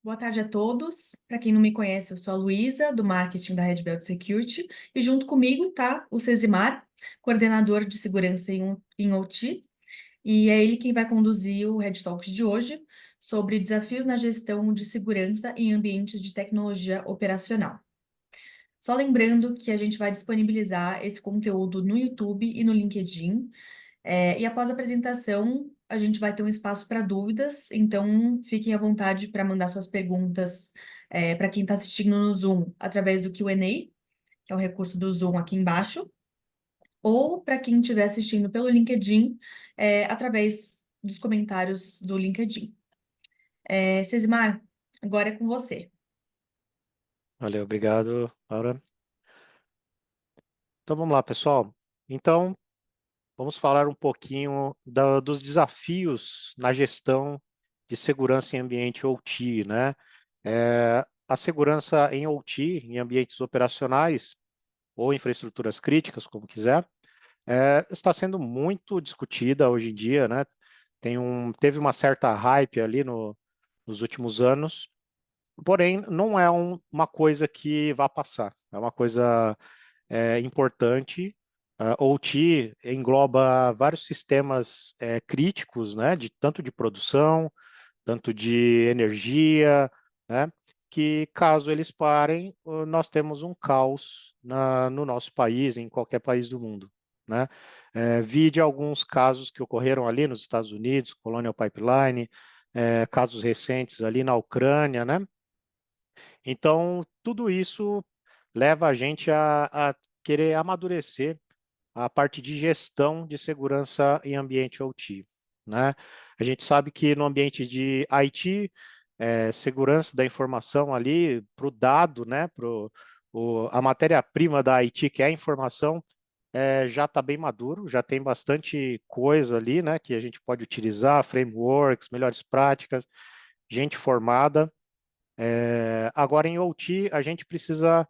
Boa tarde a todos. Para quem não me conhece, eu sou a Luísa, do marketing da Red Belt Security, e junto comigo tá o Cezimar, coordenador de segurança em OT, e é ele quem vai conduzir o Red Talks de hoje sobre desafios na gestão de segurança em ambientes de tecnologia operacional. Só lembrando que a gente vai disponibilizar esse conteúdo no YouTube e no LinkedIn. E após a apresentação, a gente vai ter um espaço para dúvidas, então fiquem à vontade para mandar suas perguntas para quem está assistindo no Zoom através do Q&A, que é o recurso do Zoom aqui embaixo, ou para quem estiver assistindo pelo LinkedIn, através dos comentários do LinkedIn. Cesmar, agora é com você. Valeu, obrigado, Laura. Então vamos lá, pessoal. Então, vamos falar um pouquinho dos desafios na gestão de segurança em ambiente OT, né? A segurança em OT, em ambientes operacionais ou infraestruturas críticas, como quiser, está sendo muito discutida hoje em dia, né? Teve uma certa hype ali nos últimos anos, porém, não é uma coisa que vai passar. É uma coisa importante. OT engloba vários sistemas críticos, né, tanto de produção, tanto de energia, né, que caso eles parem, nós temos um caos no nosso país, em qualquer país do mundo, né. Vide alguns casos que ocorreram ali nos Estados Unidos, Colonial Pipeline, casos recentes ali na Ucrânia, né. Então, tudo isso leva a gente a querer amadurecer a parte de gestão de segurança em ambiente OT, né? A gente sabe que no ambiente de IT, segurança da informação ali para o dado, né? A matéria-prima da IT, que é a informação, já está bem maduro, já tem bastante coisa ali, né? Que a gente pode utilizar, frameworks, melhores práticas, gente formada. Agora em OT, a gente precisa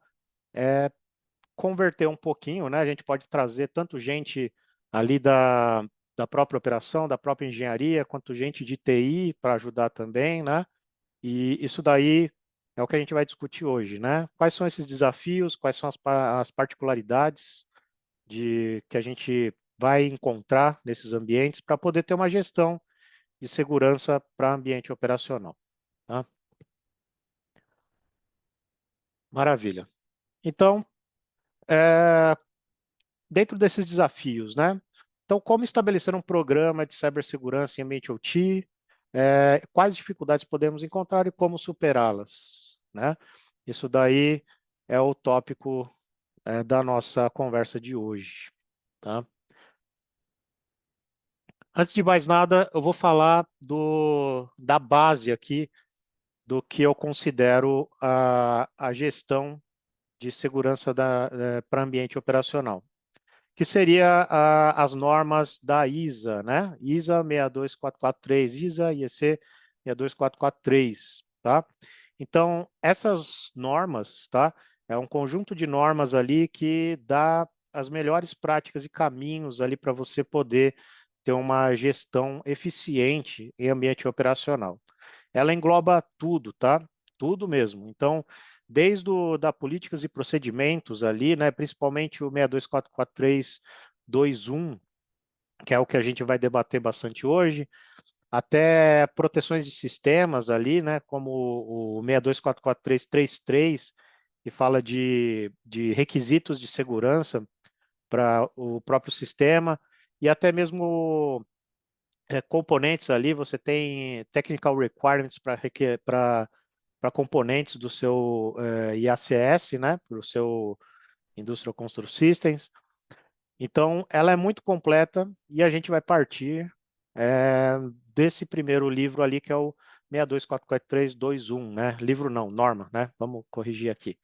converter um pouquinho, né? A gente pode trazer tanto gente ali da própria operação, da própria engenharia, quanto gente de TI para ajudar também, né? E isso daí é o que a gente vai discutir hoje, né? Quais são esses desafios, quais são as particularidades que a gente vai encontrar nesses ambientes para poder ter uma gestão de segurança para ambiente operacional, tá? Maravilha. Então, é, dentro desses desafios, né? Então, como estabelecer um programa de cibersegurança em ambiente OT? Quais dificuldades podemos encontrar e como superá-las, né? Isso daí é o tópico da nossa conversa de hoje, tá? Antes de mais nada, eu vou falar da base aqui do que eu considero a gestão de segurança para ambiente operacional, que seria as normas da ISA, né? ISA 62443, ISA IEC 62443, tá? Então, essas normas, tá? É um conjunto de normas ali que dá as melhores práticas e caminhos ali para você poder ter uma gestão eficiente em ambiente operacional. Ela engloba tudo, tá? Tudo mesmo. Então, desde da políticas e procedimentos ali, né, principalmente o 6244321, que é o que a gente vai debater bastante hoje, até proteções de sistemas ali, né, como o 6244333, que fala de requisitos de segurança para o próprio sistema, e até mesmo componentes ali, você tem technical requirements para componentes do seu IACS, né, para o seu Industrial Control Systems. Então, ela é muito completa e a gente vai partir é, desse primeiro livro ali, que é o 6244321, né? Livro não, norma, né? Vamos corrigir aqui.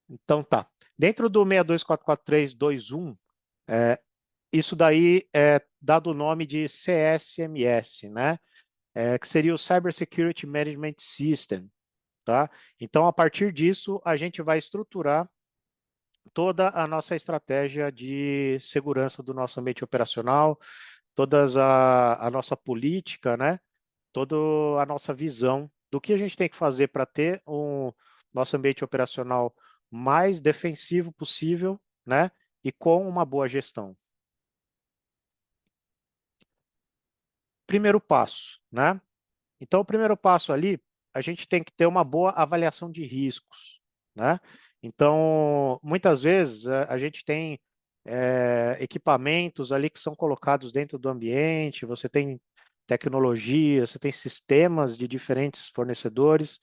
Então, tá. Dentro do 6244321, é, isso daí é dado o nome de CSMS, né? Que seria o Cyber Security Management System, tá? Então, a partir disso, a gente vai estruturar toda a nossa estratégia de segurança do nosso ambiente operacional, todas a nossa política, né? Toda a nossa visão do que a gente tem que fazer para ter um nosso ambiente operacional mais defensivo possível, né? E com uma boa gestão. Primeiro passo, né? Então, o primeiro passo ali, a gente tem que ter uma boa avaliação de riscos, né? Então, muitas vezes, a gente tem equipamentos ali que são colocados dentro do ambiente, você tem tecnologia, você tem sistemas de diferentes fornecedores,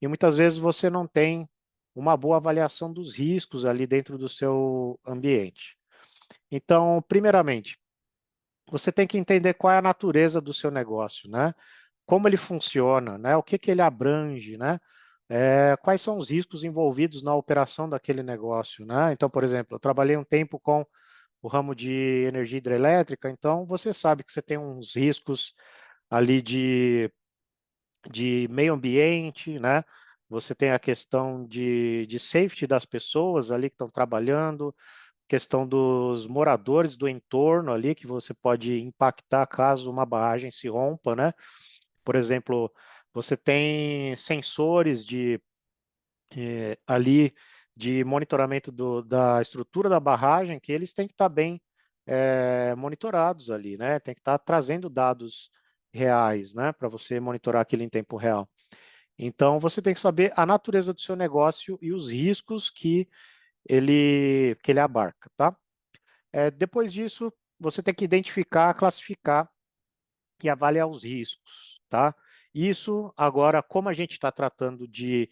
e muitas vezes você não tem uma boa avaliação dos riscos ali dentro do seu ambiente. Então, primeiramente, você tem que entender qual é a natureza do seu negócio, né? Como ele funciona, né? O que que ele abrange, né? Quais são os riscos envolvidos na operação daquele negócio, né? Então, por exemplo, eu trabalhei um tempo com o ramo de energia hidrelétrica, então você sabe que você tem uns riscos ali de meio ambiente, né? Você tem a questão de safety das pessoas ali que estão trabalhando, questão dos moradores do entorno ali, que você pode impactar caso uma barragem se rompa, né? Por exemplo, você tem sensores ali de monitoramento da estrutura da barragem, que eles têm que estar bem monitorados ali, né? Tem que estar trazendo dados reais, né? Para você monitorar aquilo em tempo real. Então, você tem que saber a natureza do seu negócio e os riscos que ele abarca, tá? Depois disso, você tem que identificar, classificar e avaliar os riscos, tá? Isso, agora, como a gente está tratando de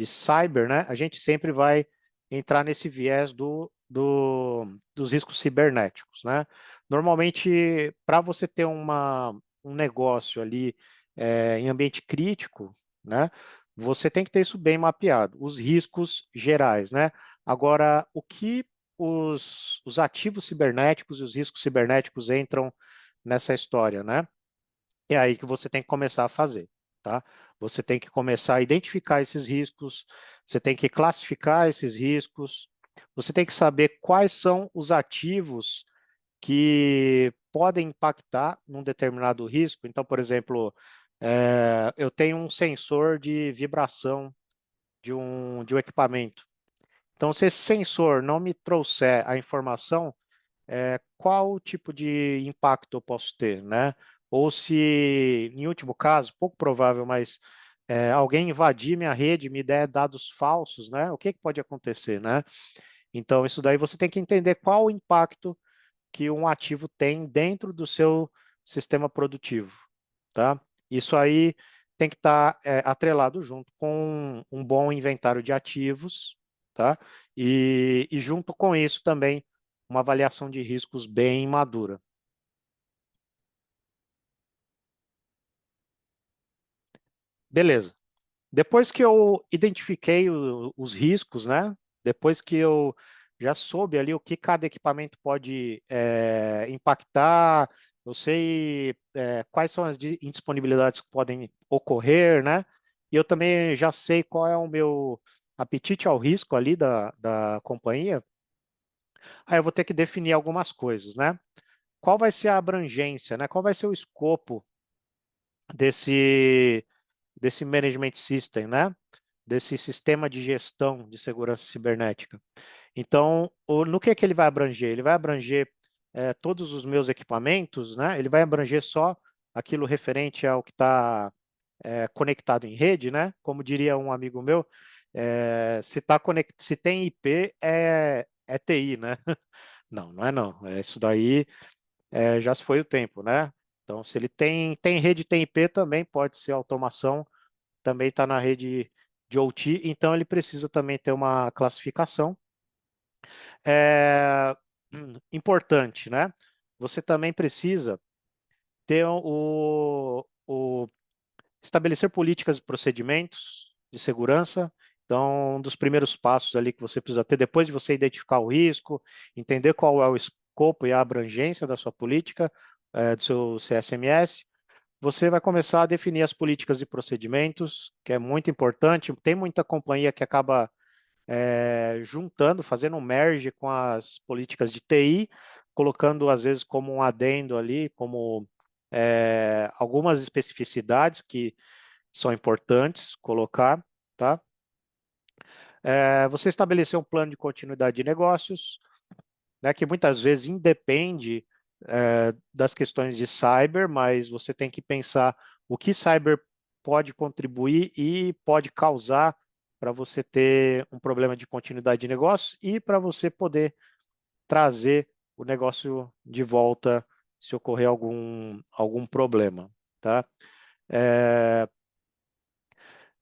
cyber, né? A gente sempre vai entrar nesse viés dos riscos cibernéticos, né? Normalmente, para você ter um negócio ali em ambiente crítico, né? Você tem que ter isso bem mapeado, os riscos gerais, né? Agora, o que os ativos cibernéticos e os riscos cibernéticos entram nessa história, né? É aí que você tem que começar a fazer, tá? Você tem que começar a identificar esses riscos, você tem que classificar esses riscos, você tem que saber quais são os ativos que podem impactar num determinado risco. Então, por exemplo, eu tenho um sensor de vibração de um equipamento. Então, se esse sensor não me trouxer a informação, qual tipo de impacto eu posso ter, né? Ou se, em último caso, pouco provável, mas alguém invadir minha rede, me der dados falsos, né? O que que pode acontecer, né? Então, isso daí você tem que entender qual o impacto que um ativo tem dentro do seu sistema produtivo, tá? Isso aí tem que estar atrelado junto com um bom inventário de ativos, tá? E junto com isso também uma avaliação de riscos bem madura. Beleza. Depois que eu identifiquei os riscos, né? Depois que eu já soube ali o que cada equipamento pode impactar, eu sei quais são as indisponibilidades que podem ocorrer, né? E eu também já sei qual é o meu apetite ao risco ali da companhia. Aí eu vou ter que definir algumas coisas, né? Qual vai ser a abrangência, né? Qual vai ser o escopo desse, desse management system, né? Desse sistema de gestão de segurança cibernética. Então, no que ele vai abranger? Ele vai abranger todos os meus equipamentos, né? Ele vai abranger só aquilo referente ao que está conectado em rede, né? Como diria um amigo meu, se tem IP é TI, né? Não, não é não. Isso daí já se foi o tempo, né? Então, se ele tem rede, tem IP, também pode ser automação, também está na rede de OT, então ele precisa também ter uma classificação. É, importante, né? Você também precisa ter estabelecer políticas e procedimentos de segurança. Então, um dos primeiros passos ali que você precisa ter, depois de você identificar o risco, entender qual é o escopo e a abrangência da sua política, do seu CSMS, você vai começar a definir as políticas e procedimentos, que é muito importante. Tem muita companhia que acaba juntando, fazendo um merge com as políticas de TI, colocando às vezes como um adendo ali, como algumas especificidades que são importantes colocar, tá? Você estabelecer um plano de continuidade de negócios, né, que muitas vezes independe das questões de cyber, mas você tem que pensar o que cyber pode contribuir e pode causar para você ter um problema de continuidade de negócio e para você poder trazer o negócio de volta se ocorrer algum problema, tá? É,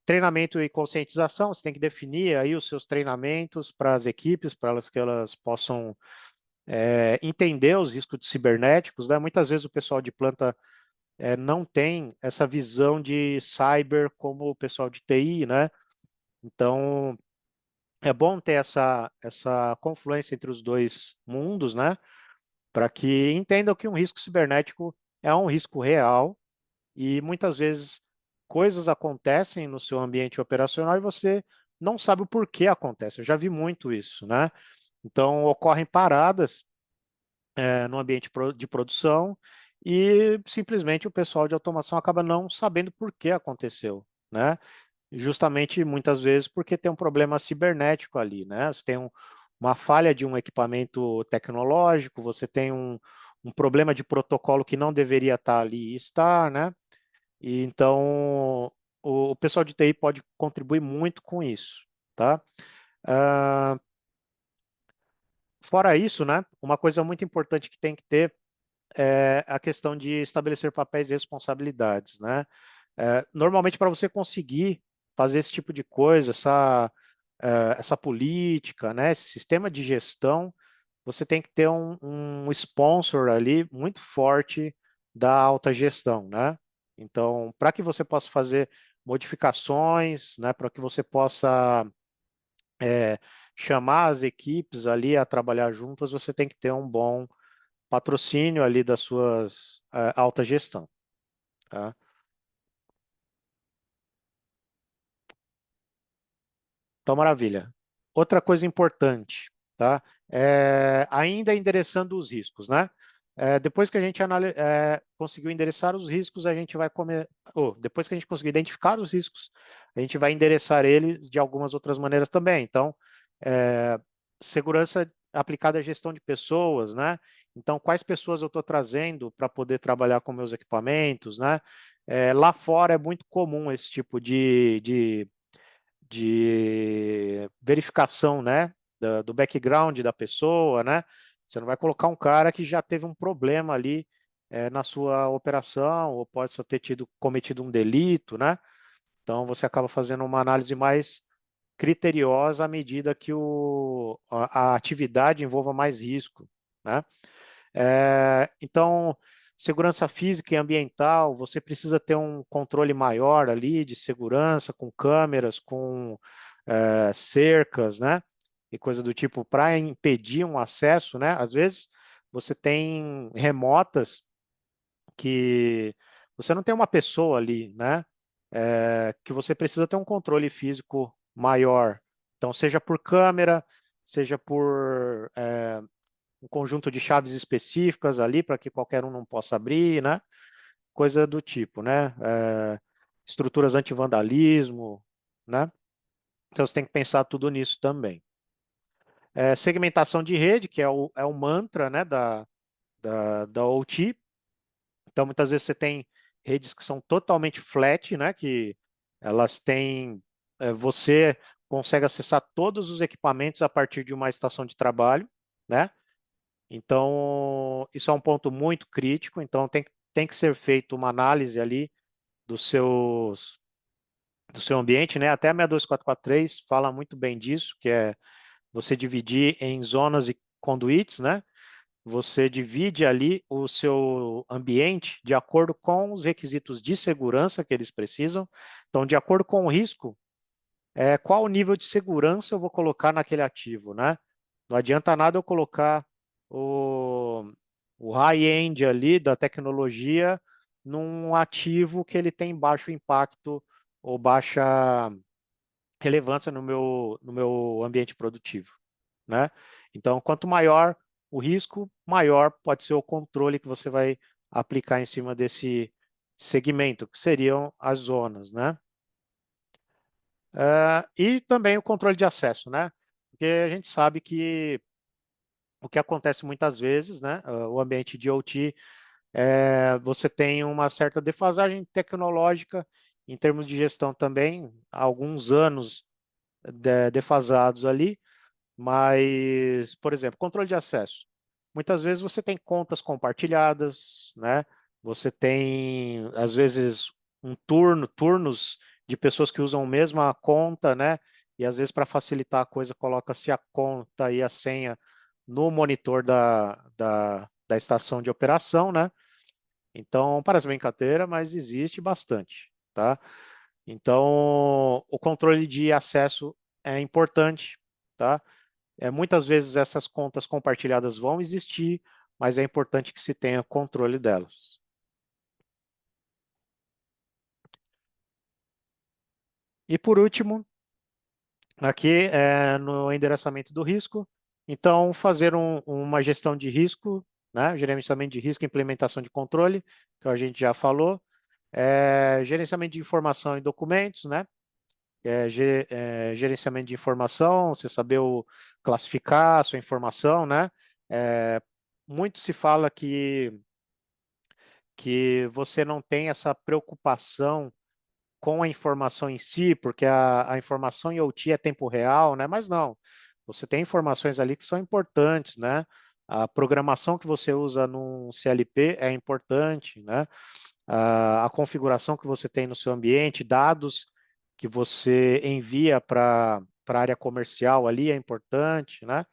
treinamento e conscientização, você tem que definir aí os seus treinamentos para as equipes, para que elas possam entender os riscos cibernéticos, né? Muitas vezes o pessoal de planta não tem essa visão de cyber como o pessoal de TI, né? Então, é bom ter essa confluência entre os dois mundos, né? Para que entendam que um risco cibernético é um risco real e muitas vezes coisas acontecem no seu ambiente operacional e você não sabe o porquê acontece. Eu já vi muito isso, né? Então, ocorrem paradas no ambiente de produção e simplesmente o pessoal de automação acaba não sabendo por que aconteceu, né? Justamente muitas vezes porque tem um problema cibernético ali, né? Você tem uma falha de um equipamento tecnológico, você tem um problema de protocolo que não deveria estar ali e está, né? E então o pessoal de TI pode contribuir muito com isso, tá? Ah, fora isso, né? Uma coisa muito importante que tem que ter é a questão de estabelecer papéis e responsabilidades, né? Normalmente, para você conseguir fazer esse tipo de coisa, essa política, né, esse sistema de gestão, você tem que ter um sponsor ali muito forte da alta gestão, né? Então, para que você possa fazer modificações, né, para que você possa chamar as equipes ali a trabalhar juntas, você tem que ter um bom patrocínio ali das suas alta gestão, tá? Então, maravilha. Outra coisa importante, tá? Ainda endereçando os riscos, né? Depois que a gente conseguiu endereçar os riscos, a gente vai depois que a gente conseguir identificar os riscos, a gente vai endereçar eles de algumas outras maneiras também. Então, é, segurança aplicada à gestão de pessoas, né? Então, quais pessoas eu estou trazendo para poder trabalhar com meus equipamentos, né? Lá fora é muito comum esse tipo de verificação, né, do background da pessoa, né? Você não vai colocar um cara que já teve um problema ali na sua operação ou pode ter cometido um delito, né? Então você acaba fazendo uma análise mais criteriosa à medida que a atividade envolva mais risco, né? Então, segurança física e ambiental, você precisa ter um controle maior ali de segurança, com câmeras, com cercas, né? E coisa do tipo, para impedir um acesso, né? Às vezes você tem remotas que você não tem uma pessoa ali, né? Que você precisa ter um controle físico maior. Então, seja por câmera, seja por um conjunto de chaves específicas ali para que qualquer um não possa abrir, né? Coisa do tipo, né? Estruturas anti-vandalismo, né? Então você tem que pensar tudo nisso também. Segmentação de rede, que é o mantra, né, da OT. Então muitas vezes você tem redes que são totalmente flat, né? Que elas têm, você consegue acessar todos os equipamentos a partir de uma estação de trabalho, né? Então, isso é um ponto muito crítico, então tem que ser feita uma análise ali do seu ambiente, né? Até a 62443 fala muito bem disso, que é você dividir em zonas e conduítes, né? Você divide ali o seu ambiente de acordo com os requisitos de segurança que eles precisam. Então, de acordo com o risco, qual o nível de segurança eu vou colocar naquele ativo, né? Não adianta nada eu colocar o, o high-end ali da tecnologia num ativo que ele tem baixo impacto ou baixa relevância no meu ambiente produtivo, né? Então, quanto maior o risco, maior pode ser o controle que você vai aplicar em cima desse segmento, que seriam as zonas, né? E também o controle de acesso, né? Porque a gente sabe que o que acontece muitas vezes, né? O ambiente de OT, você tem uma certa defasagem tecnológica em termos de gestão também, há alguns anos defasados ali, mas, por exemplo, controle de acesso. Muitas vezes você tem contas compartilhadas, né? Você tem, às vezes, turnos de pessoas que usam a mesma conta, né? E às vezes, para facilitar a coisa, coloca-se a conta e a senha no monitor da estação de operação, né? Então, parece brincadeira, mas existe bastante, tá? Então, o controle de acesso é importante, tá? Muitas vezes essas contas compartilhadas vão existir, mas é importante que se tenha controle delas. E por último, aqui no endereçamento do risco, então fazer uma gestão de risco, né? Gerenciamento de risco, implementação de controle, que a gente já falou, gerenciamento de informação e documentos, né? Gerenciamento de informação, você saber classificar a sua informação, né? Muito se fala que você não tem essa preocupação com a informação em si, porque a informação em OT é tempo real, né? Mas não, você tem informações ali que são importantes, né? A programação que você usa no CLP é importante, né? A configuração que você tem no seu ambiente, dados que você envia para a área comercial ali é importante, né?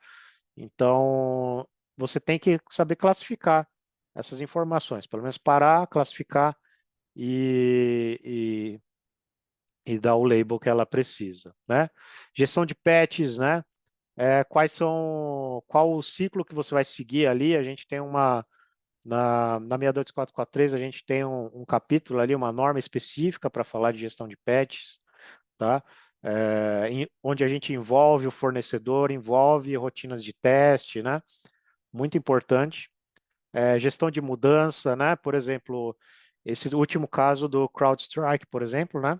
Então, você tem que saber classificar essas informações, pelo menos parar, classificar e, e dar o label que ela precisa, né? Gestão de patches, né? Qual o ciclo que você vai seguir ali? A gente tem na 62443 a gente tem um capítulo ali, uma norma específica para falar de gestão de patches, tá? Onde a gente envolve o fornecedor, envolve rotinas de teste, né? Muito importante. Gestão de mudança, né? Por exemplo, esse último caso do CrowdStrike, por exemplo, né?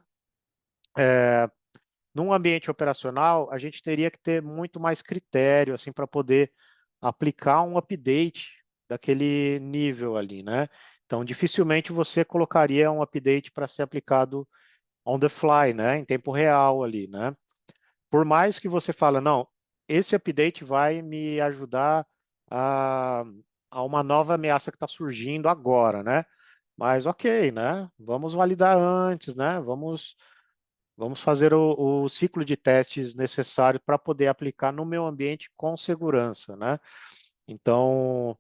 Num ambiente operacional, a gente teria que ter muito mais critério, assim, para poder aplicar um update daquele nível ali, né? Então, dificilmente você colocaria um update para ser aplicado on the fly, né? Em tempo real ali, né? Por mais que você fala, não, esse update vai me ajudar a, a uma nova ameaça que está surgindo agora, né? Mas ok, né? Vamos validar antes, né? Vamos fazer o ciclo de testes necessário para poder aplicar no meu ambiente com segurança, né? Então,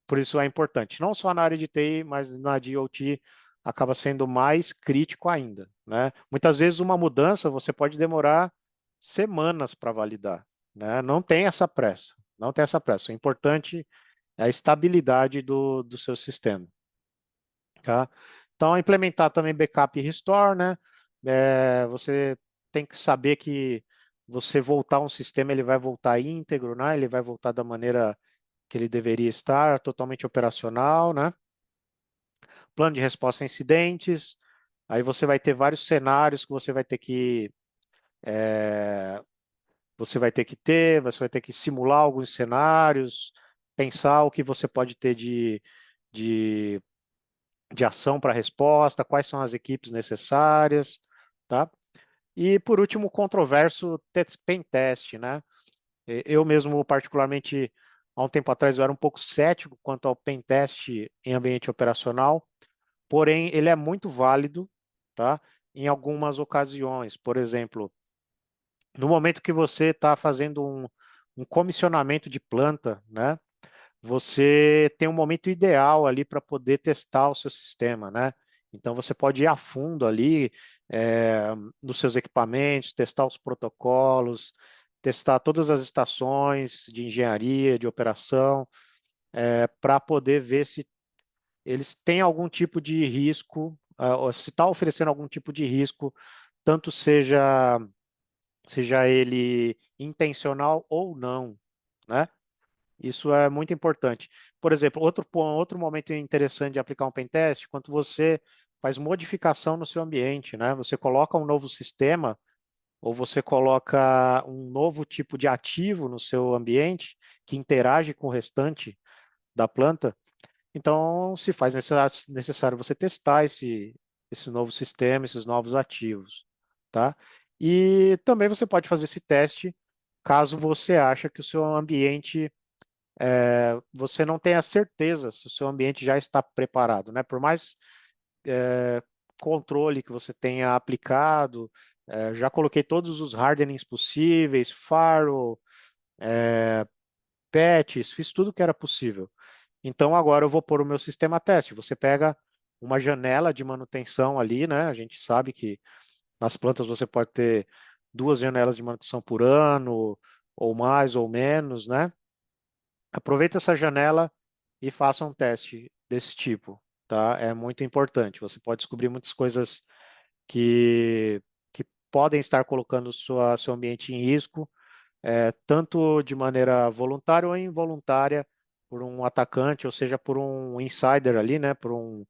por isso é importante. Não só na área de TI, mas na de IoT acaba sendo mais crítico ainda, né? Muitas vezes uma mudança você pode demorar semanas para validar, né? Não tem essa pressa, não tem essa pressa. O importante é a estabilidade do seu sistema, tá? Então, implementar também backup e restore, né? Você tem que saber que você voltar um sistema, ele vai voltar íntegro, né? Ele vai voltar da maneira que ele deveria estar, totalmente operacional, né? Plano de resposta a incidentes. Aí você vai ter vários cenários que é, você vai ter que simular alguns cenários, pensar o que você pode ter de de ação para resposta, quais são as equipes necessárias, tá? E por último, o controverso pen test, né? Eu mesmo, particularmente, há um tempo atrás, eu era um pouco cético quanto ao pen test em ambiente operacional, porém, ele é muito válido, tá? Em algumas ocasiões, por exemplo, no momento que você está fazendo um comissionamento de planta, né? Você tem um momento ideal ali para poder testar o seu sistema, né? Então você pode ir a fundo ali nos seus equipamentos, testar os protocolos, testar todas as estações de engenharia, de operação, para poder ver se eles têm algum tipo de risco, ou se está oferecendo algum tipo de risco, tanto seja ele intencional ou não, né? Isso é muito importante. Por exemplo, outro momento interessante de aplicar um pentest, quando você faz modificação no seu ambiente, né? Você coloca um novo sistema ou você coloca um novo tipo de ativo no seu ambiente que interage com o restante da planta. Então, se faz necessário você testar esse novo sistema, esses novos ativos, tá? E também você pode fazer esse teste caso você acha que o seu ambiente, você não tenha certeza se o seu ambiente já está preparado, né? Por mais controle que você tenha aplicado, já coloquei todos os hardenings possíveis, firewall, patches, fiz tudo que era possível. Então agora eu vou pôr o meu sistema teste. Você pega uma janela de manutenção ali, né? A gente sabe que nas plantas você pode ter 2 janelas de manutenção por ano, ou mais ou menos, né? Aproveita essa janela e faça um teste desse tipo, tá? É muito importante. Você pode descobrir muitas coisas que podem estar colocando seu ambiente em risco, tanto de maneira voluntária ou involuntária, por um atacante, ou seja, por um insider ali, né? Por um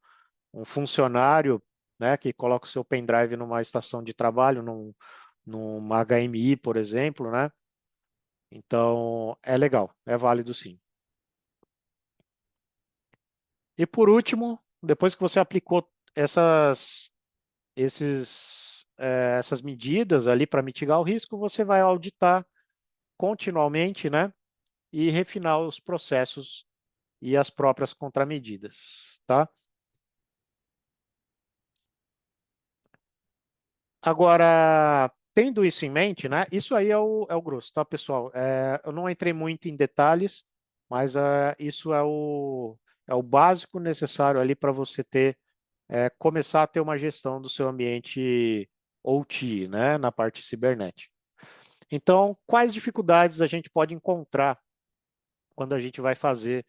funcionário, né? Que coloca o seu pendrive numa estação de trabalho, numa HMI, por exemplo, né? Então, é legal, é válido sim. E por último, depois que você aplicou essas medidas ali para mitigar o risco, você vai auditar continuamente, né? E refinar os processos e as próprias contramedidas, tá? Agora, tendo isso em mente, né? Isso aí é o grosso, tá, pessoal? Eu não entrei muito em detalhes, mas isso é o básico necessário ali para você começar a ter uma gestão do seu ambiente OT, né? Na parte cibernética. Então, quais dificuldades a gente pode encontrar quando a gente vai fazer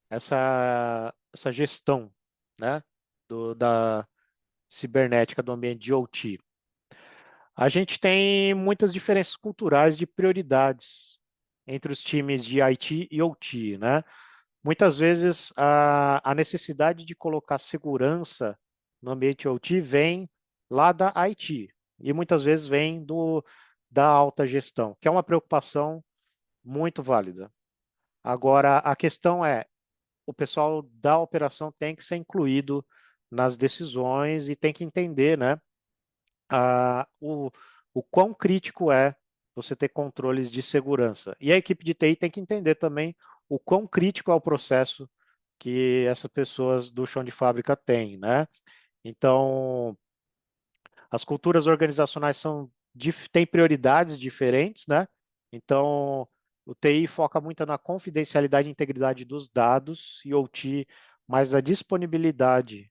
essa gestão, né, da cibernética do ambiente de OT? A gente tem muitas diferenças culturais de prioridades entre os times de IT e OT, né? Muitas vezes a necessidade de colocar segurança no ambiente OT vem lá da IT e muitas vezes vem da alta gestão, que é uma preocupação muito válida. Agora, a questão é, o pessoal da operação tem que ser incluído nas decisões e tem que entender, né, a, o, o quão crítico é você ter controles de segurança. E a equipe de TI tem que entender também o quão crítico é o processo que essas pessoas do chão de fábrica têm, né? Então, as culturas organizacionais têm prioridades diferentes, né? Então, o TI foca muito na confidencialidade e integridade dos dados e o OT mais a disponibilidade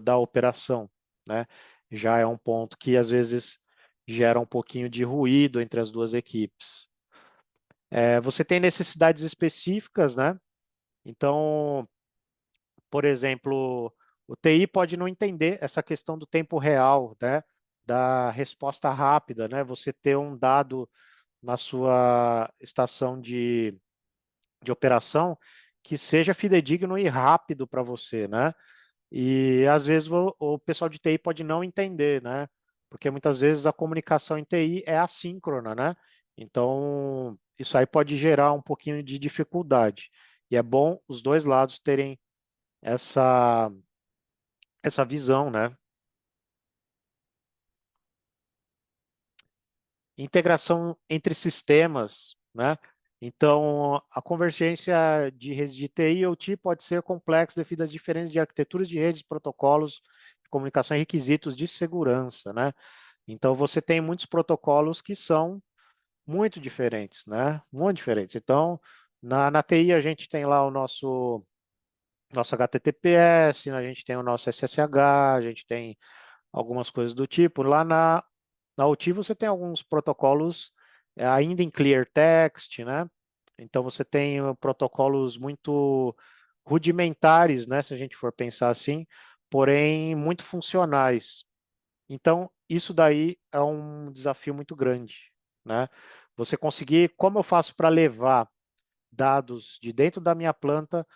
da operação, né? Já é um ponto que às vezes gera um pouquinho de ruído entre as duas equipes. Você tem necessidades específicas, né? Então, por exemplo, o TI pode não entender essa questão do tempo real, né? Da resposta rápida, né? Você ter um dado na sua estação de operação que seja fidedigno e rápido para você, né? E às vezes o pessoal de TI pode não entender, né? Porque muitas vezes a comunicação em TI é assíncrona, né? Então, isso aí pode gerar um pouquinho de dificuldade. E é bom os dois lados terem essa, essa visão, né? Integração entre sistemas, né? Então, a convergência de redes de TI e OT pode ser complexa devido às diferenças de arquiteturas de redes, protocolos de comunicação e requisitos de segurança, né? Então, você tem muitos protocolos que são muito diferentes, né? Muito diferentes. Então, na TI a gente tem lá o nosso HTTPS, a gente tem o nosso SSH, a gente tem algumas coisas do tipo. Lá na OT você tem alguns protocolos ainda em clear text, né? Então você tem protocolos muito rudimentares, né? Se a gente for pensar assim, porém muito funcionais. Então isso daí é um desafio muito grande, né? Você conseguir, como eu faço para levar dados de dentro da minha planta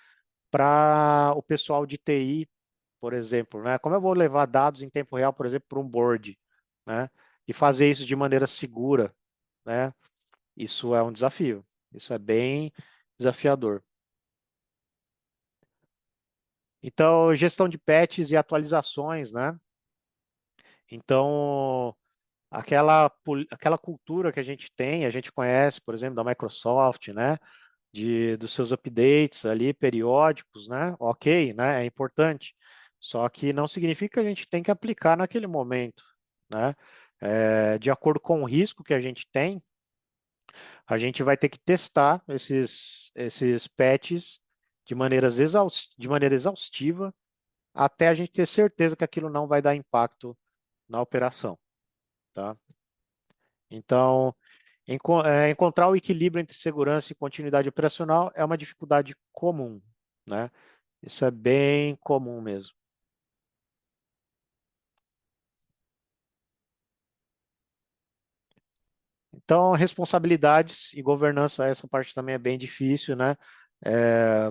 para o pessoal de TI, por exemplo, né? Como eu vou levar dados em tempo real, por exemplo, para um board, né? E fazer isso de maneira segura, né? Isso é um desafio. Isso é bem desafiador. Então, gestão de patches e atualizações, né? Então, aquela cultura que a gente tem, a gente conhece, por exemplo, da Microsoft, né? Dos seus updates ali periódicos, né? Ok, né? É importante. Só que não significa que a gente tem que aplicar naquele momento, né? De acordo com o risco que a gente tem, a gente vai ter que testar esses patches de maneira exaustiva até a gente ter certeza que aquilo não vai dar impacto na operação, tá? Então, encontrar o equilíbrio entre segurança e continuidade operacional é uma dificuldade comum, né? Isso é bem comum mesmo. Então, responsabilidades e governança, essa parte também é bem difícil, né?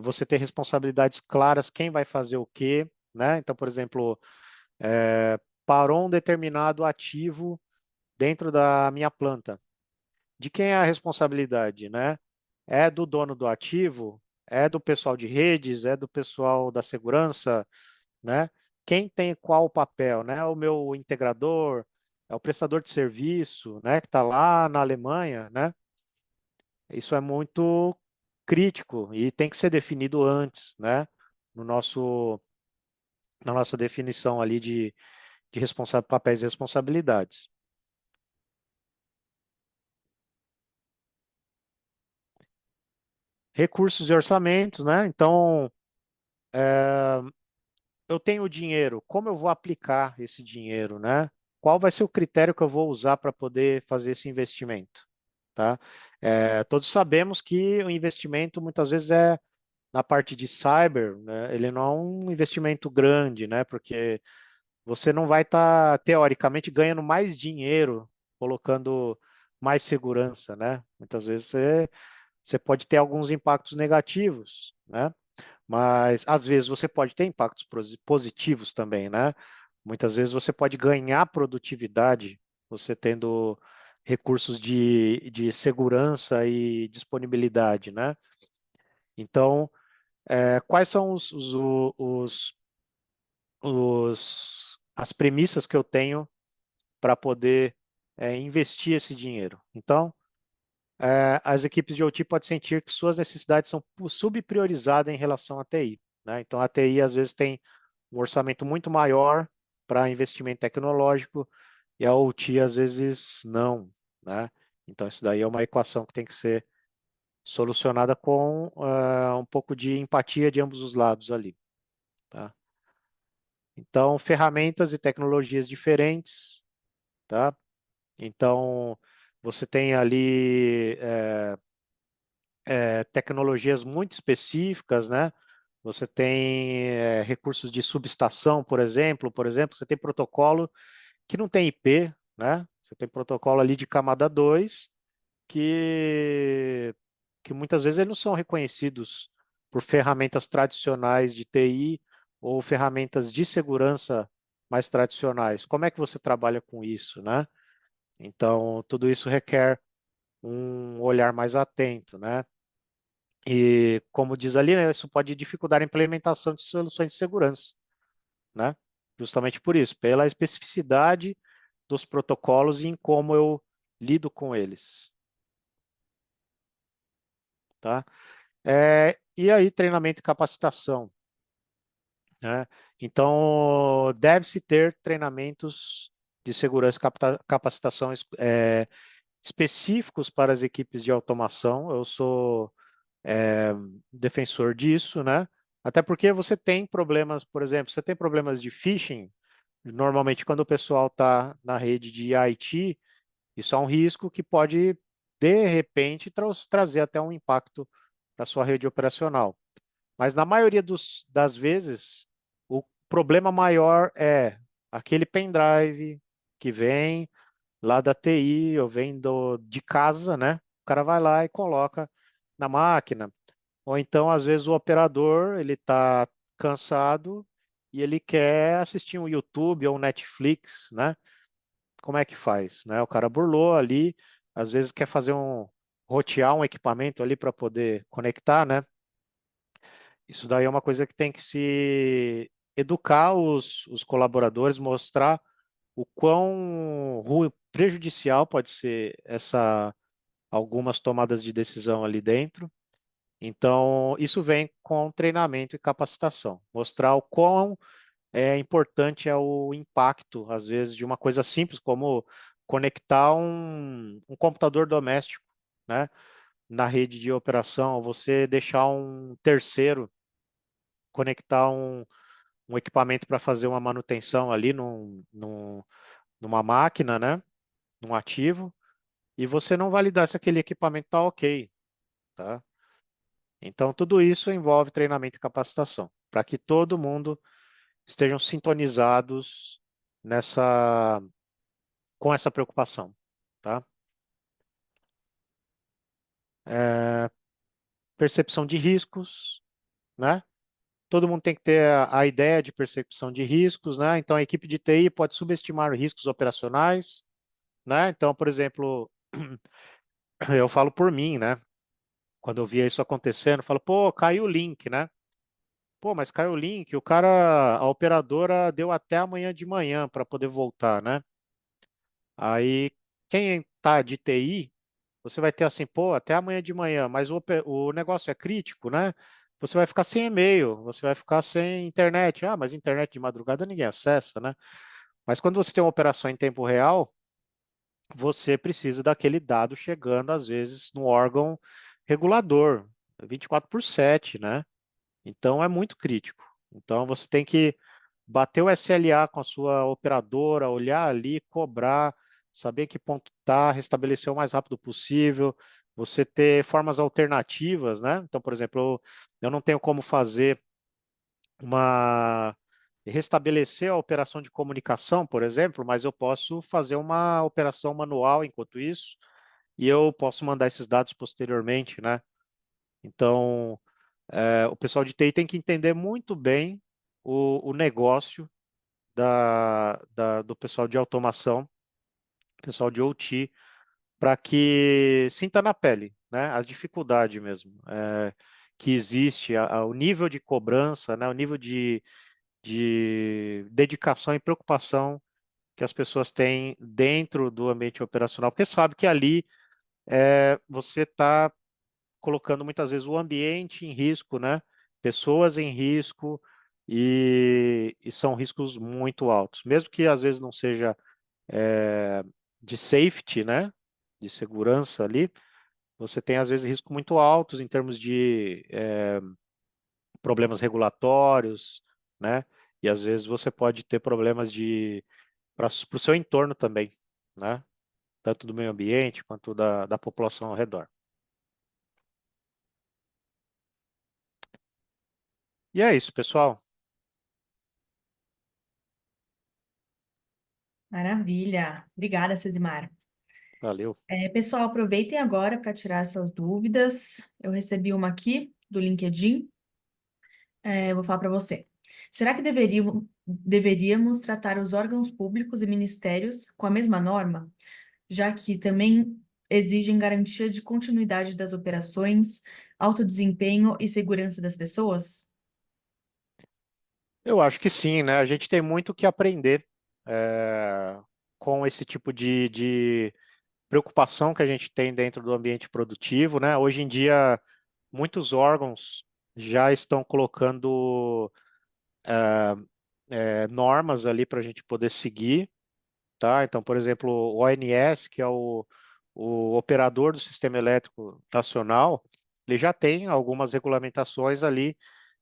Você ter responsabilidades claras, quem vai fazer o quê, né? Então, por exemplo, parou um determinado ativo dentro da minha planta. De quem é a responsabilidade, né? É do dono do ativo? É do pessoal de redes? É do pessoal da segurança, né? Quem tem qual papel, né? O meu integrador, é o prestador de serviço, né? Que está lá na Alemanha, né? Isso é muito crítico e tem que ser definido antes, né? No nosso, na nossa definição ali de papéis e responsabilidades. Recursos e orçamentos, né? Então, eu tenho o dinheiro, como eu vou aplicar esse dinheiro, né? Qual vai ser o critério que eu vou usar para poder fazer esse investimento, tá? Todos sabemos que o investimento muitas vezes é na parte de cyber, né? Ele não é um investimento grande, né? Porque você não vai estar, teoricamente, ganhando mais dinheiro colocando mais segurança, né? Muitas vezes você pode ter alguns impactos negativos, né? Mas às vezes você pode ter impactos positivos também, né? Muitas vezes você pode ganhar produtividade você tendo recursos de segurança e disponibilidade, né? Então, quais são as premissas que eu tenho para poder investir esse dinheiro? Então, as equipes de OT podem sentir que suas necessidades são subpriorizadas em relação à TI, né? Então, a TI às vezes tem um orçamento muito maior para investimento tecnológico e a OT às vezes não, né? Então, isso daí é uma equação que tem que ser solucionada com um pouco de empatia de ambos os lados ali, tá? Então, ferramentas e tecnologias diferentes, tá? Então, você tem ali tecnologias muito específicas, né? Você tem recursos de subestação, por exemplo, você tem protocolo que não tem IP, né? Você tem protocolo ali de camada 2 que, que muitas vezes eles não são reconhecidos por ferramentas tradicionais de TI ou ferramentas de segurança mais tradicionais. Como é que você trabalha com isso, né? Então, tudo isso requer um olhar mais atento, né? E, como diz ali, né, isso pode dificultar a implementação de soluções de segurança, né? Justamente por isso, pela especificidade dos protocolos e em como eu lido com eles, tá? E aí, treinamento e capacitação, né? Então, deve-se ter treinamentos de segurança e capacitação específicos para as equipes de automação. Eu sou defensor disso, né? Até porque você tem problemas, por exemplo, você tem problemas de phishing. Normalmente, quando o pessoal está na rede de IT, isso é um risco que pode, de repente, trazer até um impacto para a sua rede operacional. Mas na maioria das vezes, o problema maior é aquele pendrive que vem lá da TI ou vem de casa, né? O cara vai lá e coloca na máquina. Ou então, às vezes, o operador ele está cansado e ele quer assistir um YouTube ou um Netflix, né? Como é que faz, né? O cara burlou ali, às vezes quer fazer rotear um equipamento ali para poder conectar, né? Isso daí é uma coisa que tem que se educar os colaboradores, mostrar o quão prejudicial pode ser algumas tomadas de decisão ali dentro. Então, isso vem com treinamento e capacitação. Mostrar o quão importante é o impacto, às vezes, de uma coisa simples como conectar um computador doméstico, né, na rede de operação, você deixar um terceiro conectar um equipamento para fazer uma manutenção ali numa máquina, né, num ativo, e você não validar se aquele equipamento está ok, tá? Então, tudo isso envolve treinamento e capacitação, para que todo mundo estejam sintonizados nessa, com essa preocupação, tá? É, percepção de riscos, né? Todo mundo tem que ter a ideia de percepção de riscos, né? Então, a equipe de TI pode subestimar riscos operacionais, né? Então, por exemplo, eu falo por mim, né? Quando eu via isso acontecendo, eu falo, pô, caiu o link, né? Pô, mas caiu o link, a operadora deu até amanhã de manhã para poder voltar, né? Aí, quem tá de TI, você vai ter assim, pô, até amanhã de manhã, mas o negócio é crítico, né? Você vai ficar sem e-mail, você vai ficar sem internet. Ah, mas internet de madrugada ninguém acessa, né? Mas quando você tem uma operação em tempo real, você precisa daquele dado chegando, às vezes, no órgão regulador, 24/7, né? Então é muito crítico. Então você tem que bater o SLA com a sua operadora, olhar ali, cobrar, saber que ponto está, restabelecer o mais rápido possível, você ter formas alternativas, né? Então, por exemplo, eu não tenho como fazer uma restabelecer a operação de comunicação, por exemplo, mas eu posso fazer uma operação manual enquanto isso, e eu posso mandar esses dados posteriormente, né? Então, o pessoal de TI tem que entender muito bem o negócio do pessoal de automação, pessoal de OT, para que sinta na pele, né, as dificuldades mesmo, que existe, o nível de cobrança, né, o nível de dedicação e preocupação que as pessoas têm dentro do ambiente operacional, porque sabe que ali você está colocando muitas vezes o ambiente em risco, né? Pessoas em risco e são riscos muito altos. Mesmo que às vezes não seja é, de safety, né? De segurança ali, você tem às vezes riscos muito altos em termos de problemas regulatórios, né? E às vezes você pode ter problemas para o seu entorno também, né? Tanto do meio ambiente quanto da população ao redor. E é isso, pessoal. Maravilha. Obrigada, Cezimar. Valeu. Pessoal, aproveitem agora para tirar suas dúvidas. Eu recebi uma aqui do LinkedIn. Eu vou falar para você. Será que deveríamos tratar os órgãos públicos e ministérios com a mesma norma, já que também exigem garantia de continuidade das operações, alto desempenho e segurança das pessoas? Eu acho que sim, né? A gente tem muito o que aprender com esse tipo de preocupação que a gente tem dentro do ambiente produtivo, né? Hoje em dia, muitos órgãos já estão colocando normas ali para a gente poder seguir, tá? Então, por exemplo, o ONS, que é o operador do Sistema Elétrico Nacional, ele já tem algumas regulamentações ali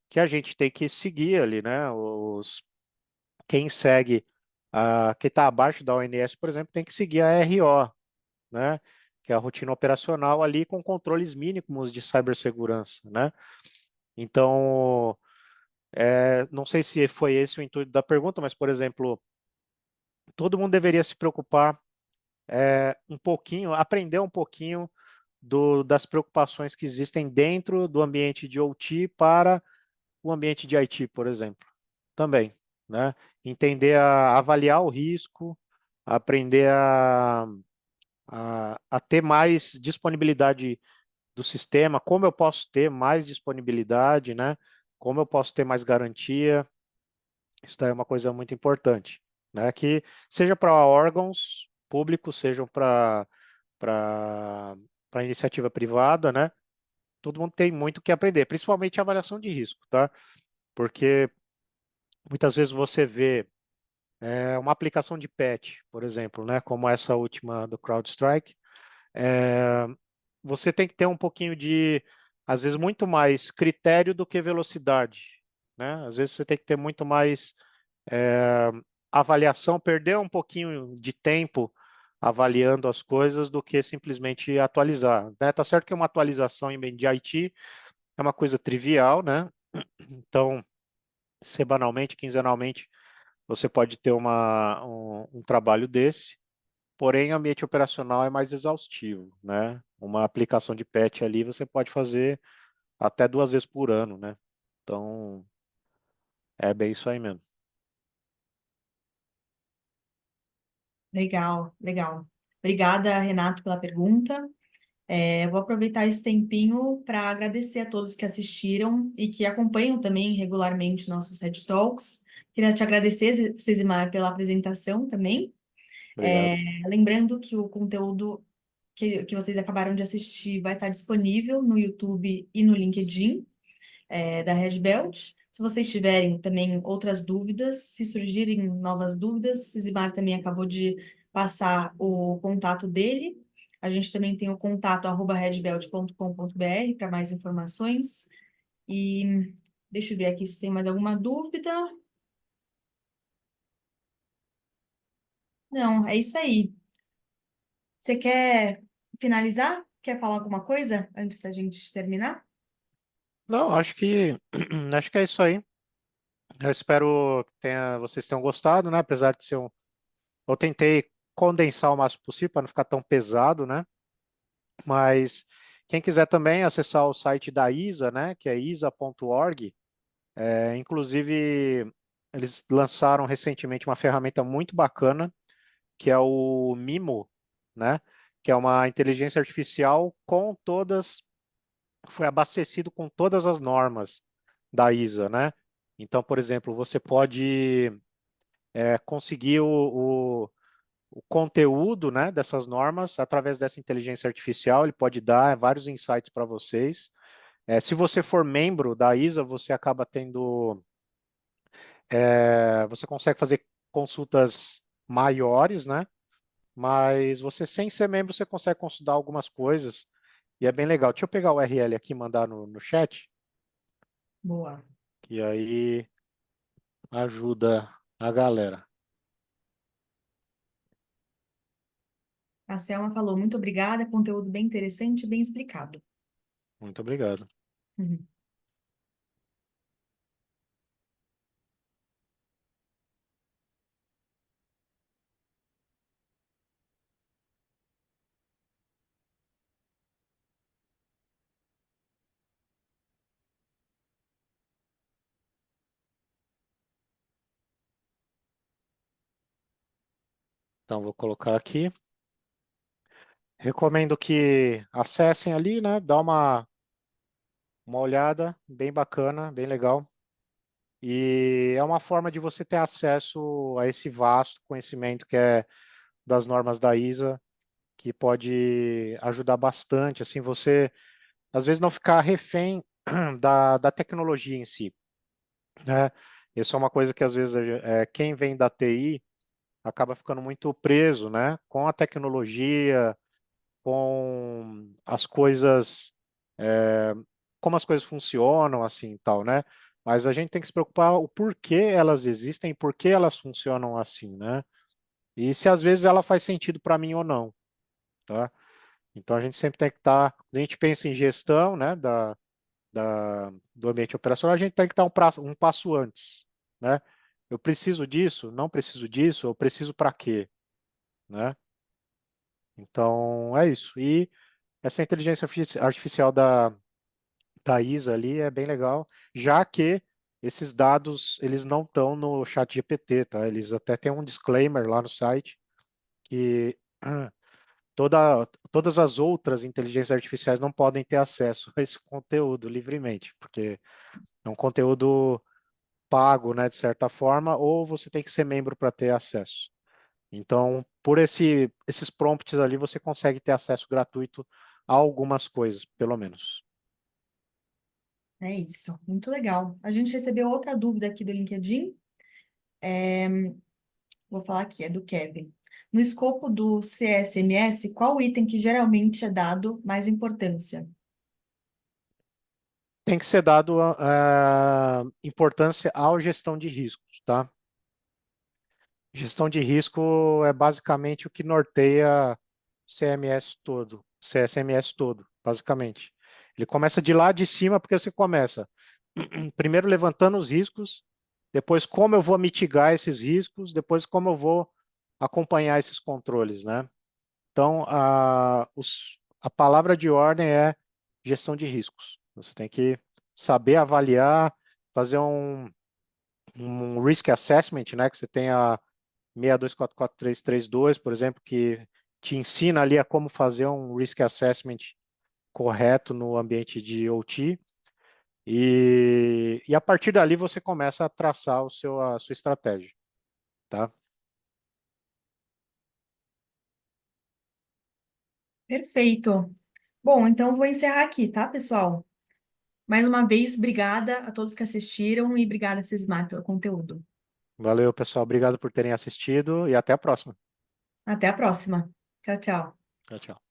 que a gente tem que seguir ali, né? Quem segue, quem está abaixo da ONS, por exemplo, tem que seguir a RO, né? Que é a rotina operacional ali com controles mínimos de cibersegurança, né? Então, não sei se foi esse o intuito da pergunta, mas, por exemplo, todo mundo deveria se preocupar um pouquinho, aprender um pouquinho das preocupações que existem dentro do ambiente de OT para o ambiente de IT, por exemplo, também, né? Entender, avaliar o risco, aprender a ter mais disponibilidade do sistema, como eu posso ter mais disponibilidade, né? Como eu posso ter mais garantia, isso daí é uma coisa muito importante, né? Que seja para órgãos públicos, sejam para iniciativa privada, né? Todo mundo tem muito o que aprender, principalmente a avaliação de risco, tá? Porque muitas vezes você vê uma aplicação de patch, por exemplo, né? Como essa última do CrowdStrike, é, você tem que ter um pouquinho de, às vezes, muito mais critério do que velocidade, né? Às vezes você tem que ter muito mais é, avaliação, perder um pouquinho de tempo avaliando as coisas do que simplesmente atualizar, né? Tá certo que uma atualização em bem de IT é uma coisa trivial, né? Então, semanalmente, quinzenalmente, você pode ter um trabalho desse, porém, o ambiente operacional é mais exaustivo, né? Uma aplicação de patch ali você pode fazer até 2 vezes por ano, né? Então, é bem isso aí mesmo. Legal, legal. Obrigada, Renato, pela pergunta. Eu vou aproveitar esse tempinho para agradecer a todos que assistiram e que acompanham também regularmente nossos TED Talks. Queria te agradecer, Cesimar, pela apresentação também. Obrigado. Lembrando que o conteúdo que vocês acabaram de assistir vai estar disponível no YouTube e no LinkedIn, da Red Belt. Se vocês tiverem também outras dúvidas, se surgirem novas dúvidas, o Cesimar também acabou de passar o contato dele. A gente também tem o contato redbelt.com.br para mais informações. E deixa eu ver aqui se tem mais alguma dúvida. Não, é isso aí. Você quer finalizar? Quer falar alguma coisa antes da gente terminar? Não, acho que acho que é isso aí. Eu espero que vocês tenham gostado, né? Apesar de ser eu tentei condensar o máximo possível para não ficar tão pesado, né? Mas quem quiser também acessar o site da ISA, né? Que é isa.org. Inclusive, eles lançaram recentemente uma ferramenta muito bacana, que é o Mimo, né? Que é uma inteligência artificial foi abastecido com todas as normas da ISA, né? Então, por exemplo, você pode conseguir o conteúdo, né, dessas normas através dessa inteligência artificial, ele pode dar vários insights para vocês. Se você for membro da ISA, você acaba tendo você consegue fazer consultas maiores, né? Mas você, sem ser membro, você consegue consultar algumas coisas e é bem legal. Deixa eu pegar o URL aqui e mandar no chat, Boa. que aí ajuda a galera. A Selma falou, muito obrigada, conteúdo bem interessante e bem explicado. Muito obrigado. Uhum. Então, vou colocar aqui. Recomendo que acessem ali, né? Dá uma olhada, bem bacana, bem legal. E é uma forma de você ter acesso a esse vasto conhecimento que é das normas da ISA, que pode ajudar bastante, assim, você às vezes não ficar refém da tecnologia em si, né? Isso é uma coisa que às vezes quem vem da TI acaba ficando muito preso, né? Com a tecnologia, com as coisas, é, como as coisas funcionam, assim, e tal, né? Mas a gente tem que se preocupar o porquê elas existem, por que elas funcionam assim, né? E se às vezes ela faz sentido para mim ou não, tá? Então a gente sempre tem que estar, quando a gente pensa em gestão, né, do ambiente operacional, a gente tem que estar um passo antes, né? Eu preciso disso? Não preciso disso? Eu preciso para quê? Né? Então é isso. E essa inteligência artificial da ISA ali é bem legal, já que esses dados eles não estão no chat GPT, tá? Eles até têm um disclaimer lá no site que todas as outras inteligências artificiais não podem ter acesso a esse conteúdo livremente, porque é um conteúdo pago, né, de certa forma, ou você tem que ser membro para ter acesso. Então, por esses prompts ali, você consegue ter acesso gratuito a algumas coisas, pelo menos. É isso, muito legal. A gente recebeu outra dúvida aqui do LinkedIn. Vou falar aqui, é do Kevin. No escopo do CSMS, qual o item que geralmente é dado mais importância? Tem que ser dado importância à gestão de riscos, tá? Gestão de risco é basicamente o que norteia o CSMS todo, basicamente. Ele começa de lá de cima, porque você começa primeiro levantando os riscos, depois como eu vou mitigar esses riscos, depois como eu vou acompanhar esses controles, né? Então, a palavra de ordem é gestão de riscos. Você tem que saber avaliar, fazer um risk assessment, né? Que você tem a 6244332, por exemplo, que te ensina ali a como fazer um risk assessment correto no ambiente de OT. E a partir dali você começa a traçar a sua estratégia, tá? Perfeito. Bom, então vou encerrar aqui, tá, pessoal? Mais uma vez, obrigada a todos que assistiram e obrigada, Sismar, pelo conteúdo. Valeu, pessoal. Obrigado por terem assistido e até a próxima. Até a próxima. Tchau, tchau. Tchau, tchau.